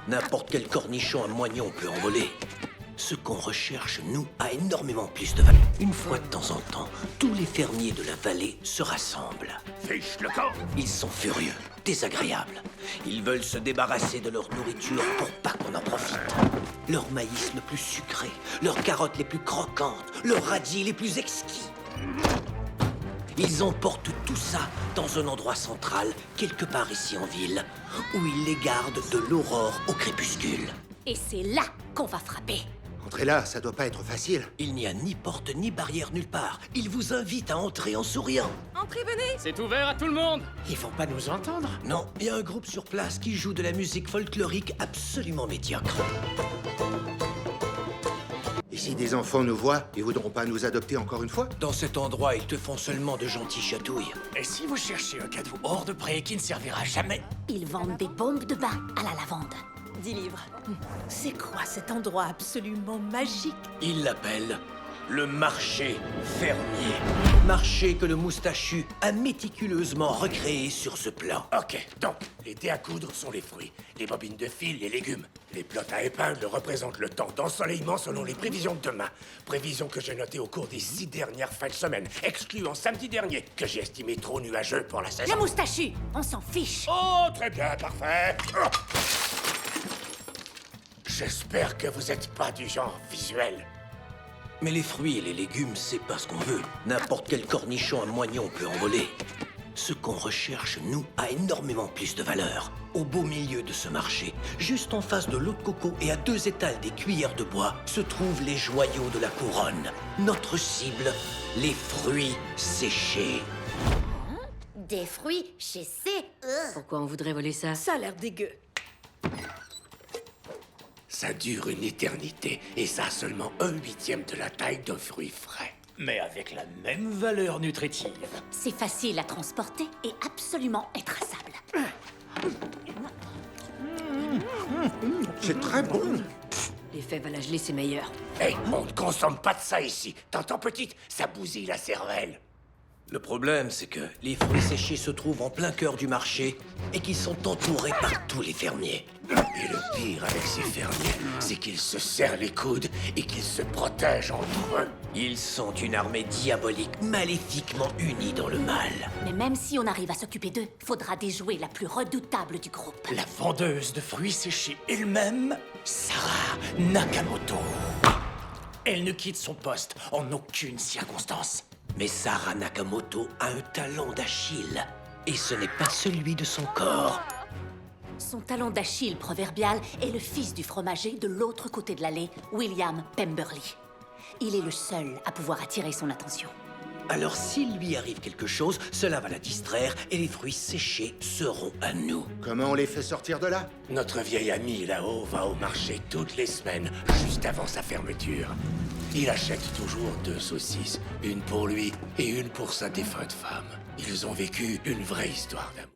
N'importe quel cornichon à moignon peut en voler. Ce qu'on recherche, nous, a énormément plus de valeur. Une fois de temps en temps, tous les fermiers de la vallée se rassemblent. Fiche le camp. Ils sont furieux, désagréables. Ils veulent se débarrasser de leur nourriture pour pas qu'on en profite. Leur maïs le plus sucré, leurs carottes les plus croquantes, leurs radis les plus exquis. Ils emportent tout ça dans un endroit central, quelque part ici en ville, où ils les gardent de l'aurore au crépuscule. Et c'est là qu'on va frapper. Entrer là, ça doit pas être facile. Il n'y a ni porte ni barrière nulle part. Ils vous invitent à entrer en souriant. Entrez, venez. C'est ouvert à tout le monde. Ils vont pas nous entendre. Non, il y a un groupe sur place qui joue de la musique folklorique absolument médiocre. Et si des enfants nous voient, ils voudront pas nous adopter encore une fois? Dans cet endroit, ils te font seulement de gentilles chatouilles. Et si vous cherchez un cadeau hors de prix qui ne servira jamais? Ils vendent des bombes de bain à la lavande. 10 livres. C'est quoi cet endroit absolument magique? Ils l'appellent le marché fermier. Marché que le moustachu a méticuleusement recréé sur ce plan. Ok, donc, les dés à coudre sont les fruits, les bobines de fil, les légumes. Les plots à épingles représentent le temps d'ensoleillement selon les prévisions de demain. Prévisions que j'ai notées au cours des 6 dernières fins de semaine, excluant samedi dernier, que j'ai estimé trop nuageux pour la saison. Le moustachu, on s'en fiche. Oh, très bien, parfait. Oh. J'espère que vous êtes pas du genre visuel. Mais les fruits et les légumes, c'est pas ce qu'on veut. N'importe quel cornichon à moignon peut en voler. Ce qu'on recherche, nous, a énormément plus de valeur. Au beau milieu de ce marché, juste en face de l'eau de coco et à 2 étals des cuillères de bois, se trouvent les joyaux de la couronne. Notre cible, les fruits séchés. Des fruits chez C. Pourquoi on voudrait voler ça? Ça a l'air dégueu. Ça dure une éternité, et ça a seulement 1/8 de la taille d'un fruit frais. Mais avec la même valeur nutritive. C'est facile à transporter et absolument intraçable. C'est très bon. Les fèves à la gelée, c'est meilleur. Hey, on ne consomme pas de ça ici. T'entends, petite? Ça bousille la cervelle. Le problème, c'est que les fruits séchés se trouvent en plein cœur du marché et qu'ils sont entourés par tous les fermiers. Et le pire avec ces fermiers, c'est qu'ils se serrent les coudes et qu'ils se protègent entre eux. Ils sont une armée diabolique, maléfiquement unie dans le mal. Mais même si on arrive à s'occuper d'eux, faudra déjouer la plus redoutable du groupe. La vendeuse de fruits séchés elle-même, Sarah Nakamoto. Elle ne quitte son poste en aucune circonstance. Mais Sarah Nakamoto a un talent d'Achille. Et ce n'est pas celui de son corps. Son talon d'Achille proverbial est le fils du fromager de l'autre côté de l'allée, William Pemberley. Il est le seul à pouvoir attirer son attention. Alors s'il lui arrive quelque chose, cela va la distraire et les fruits séchés seront à nous. Comment on les fait sortir de là? Notre vieil ami là-haut va au marché toutes les semaines, juste avant sa fermeture. Il achète toujours 2 saucisses, une pour lui et une pour sa défunte femme. Ils ont vécu une vraie histoire d'amour.